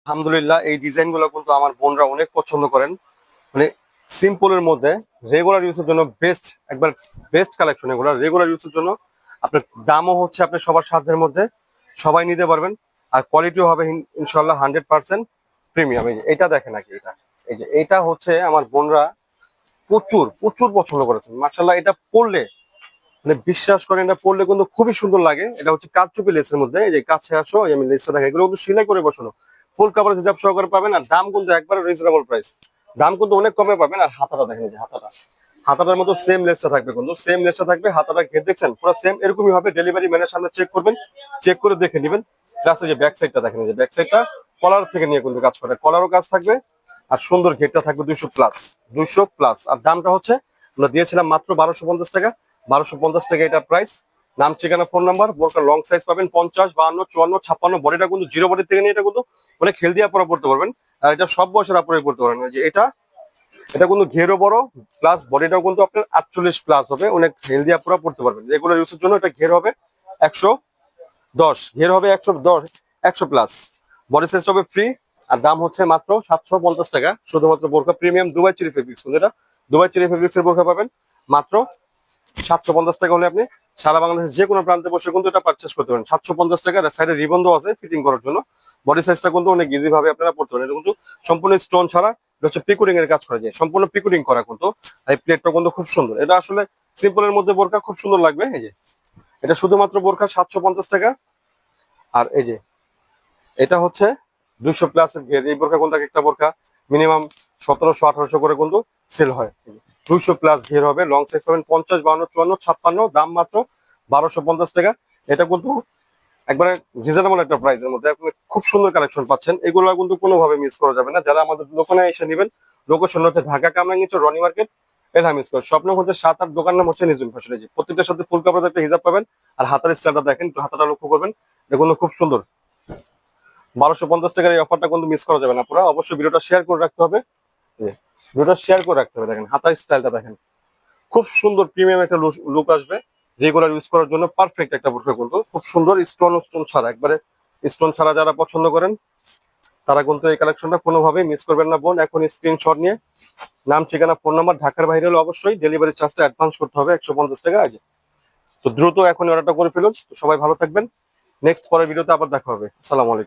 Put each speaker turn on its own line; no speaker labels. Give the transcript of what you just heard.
আলহামদুলিল্লাহ এই ডিজাইনগুলো কিন্তু আমার বোনরা অনেক পছন্দ করেন। মানে সিম্পলের মধ্যে রেগুলার ইউজের জন্য একবার বেস্ট কালেকশন। এগুলো রেগুলার ইউজের জন্য আপনার দামও হচ্ছে আপনার সবার সাধ্যের মধ্যে, সবাই নিতে পারবেন। আর কোয়ালিটিও হবে ইনশাল্লাহ 100% প্রিমিয়াম। এই যে এটা দেখেন নাকি, এটা হচ্ছে আমার বোনরা প্রচুর প্রচুর পছন্দ করেছেন মার্শাল্লাহ। এটা পরলে মানে বিশ্বাস করেন, এটা পরলে কিন্তু খুবই সুন্দর লাগে। এটা হচ্ছে কারচুপি লেসের মধ্যে, এই যে কাছে আসো আমি লেসটা দেখে, এগুলো কিন্তু সেলাই করে বসানো, ফুল কাভারেজ হিসাব সহকারে পাবেন। আর দাম কিন্তু একবারে রিজনেবল প্রাইস, দাম কিন্তু অনেক কমে পাবেন। আর হাতাটা দেখেন, এই যে হাতাটার মতো সেম লেসটা থাকবে, কিন্তু সেম লেসটা থাকবে। হাতাটা ঘের দেখছেন পুরো সেম এরকমই হবে। ডেলিভারি ম্যানের সামনে চেক করবেন, চেক করে দেখে নেবেন। প্লাস এই যে ব্যাক সাইডটা দেখেন, এই যে ব্যাক সাইডটা কলার থেকে নিয়ে কিন্তু কাজ করে, কলারও কাজ থাকবে। আর সুন্দর ঘেরটা থাকবে 200+, 200+। আর দামটা হচ্ছে আমরা দিয়েছিলাম মাত্র 1250 টাকা। 1250 টাকা এটা প্রাইস। নাম, ঠিকানা, ফোন নাম্বার। বোরকা লং সাইজ পাবেন 50, 52, 54, 56। বডিটা কিন্তু জিরো বডি থেকে নিয়ে এটা কিন্তু অনেক হেলদি আপুরা পড়তে পারবেন। আর এটা সব বয়সের আপুরাই পড়তে পারবেন। যে এটা এটা কিন্তু ঘেরও বড়, প্লাস বডিটাও কিন্তু আপনার 48+ হবে, অনেক হেলদি আপুরা পড়তে পারবেন। রেগুলার ইউজের জন্য এটা ঘের হবে 110, ঘের হবে 110, 100+। বডি সাইজ হবে ফ্রি। আর দাম হচ্ছে মাত্র 750 টাকা। শুধুমাত্র বোরকা প্রিমিয়াম দুবাই চেরি ফেব্রিক্স, এটা দুবাই চেরি ফেব্রিক্স এর বোরকা পাবেন মাত্র 750 টাকা হলে আপনি সারা বাংলাদেশের যে কোনো প্রান্তে বসে কিন্তু এটা পারচেস করতে পারেন। 750 টাকা। সাইডে রিবন্ধ আছে ফিটিং করার জন্য। বডি সাইজটা কিন্তু অনেক ইজি ভাবে আপনারা পড়তে পারেন। এটা কিন্তু সম্পূর্ণ স্টোন ছাড়া, এটা হচ্ছে পিকুরিং এর কাজ করা যায়, সম্পূর্ণ পিকুরিং করা কিন্তু। এই প্লেটটা কিন্তু খুব সুন্দর। এটা আসলে সিম্পলের মধ্যে বোরকা খুব সুন্দর লাগবে। এই যে এটা শুধুমাত্র বোরকা 750 টাকা। আর এই যে এটা হচ্ছে 200+ এর ঘের। এই বোরকা কিন্তু একটা বোরকা মিনিমাম 1700, 1800 করে কিন্তু সেল হয়। 200+ ঘের হবে, লং সাইজ পাবেন 50, 52, 54, 56। দাম মাত্র 1250 টাকা। এটা কিন্তু একবারে রিজনেবল একটা প্রাইসের মধ্যে আপনি খুব সুন্দর কালেকশন পাচ্ছেন। এগুলো কিন্তু কোনোভাবে মিস করা যাবে না। যারা আমাদের দোকানে এসে নেবেন, লোকেশন হচ্ছে ঢাকা কামরাঙ্গীর রনি মার্কেট, এটা মিস করে। স্বপ্ন হচ্ছে 7-8 দোকান নাম হচ্ছে নিজুম ফ্যাশন। প্রত্যেকটার সাথে ফুল কাভারেজ একটা হিজাব পাবেন। আর হাতার স্টাইলটা দেখেন, হাতাটা লক্ষ্য করবেন, এগুলো খুব সুন্দর। 1250 টাকার এই অফারটা কিন্তু মিস করা যাবে না। পুরো অবশ্যই ভিডিওটা শেয়ার করে রাখতে হবে। ভিডিওটা শেয়ার করে রাখতে হবে। দেখেন হাতার স্টাইলটা দেখেন, খুব সুন্দর প্রিমিয়াম একটা লুক আসবে। রেগুলার ইউজ করার জন্য পারফেক্ট একটা বোরকা কিন্তু খুব সুন্দর। স্টোন ছাড়া, একবারে স্টোন ছাড়া যারা পছন্দ করেন তারা কিন্তু এই কালেকশনটা কোনোভাবেই মিস করবেন না বোন। এখন স্ক্রিনশট নিয়ে নাম, ঠিকানা, ফোন নাম্বার, ঢাকার বাইরে হলে অবশ্যই ডেলিভারি চার্জটা অ্যাডভান্স করতে হবে 150 টাকা। আছে তো দ্রুত এখন অর্ডারটা করে ফেলুন। তো সবাই ভালো থাকবেন। নেক্সট পরের ভিডিওতে আবার দেখা হবে। আসসালামু আলাইকুম।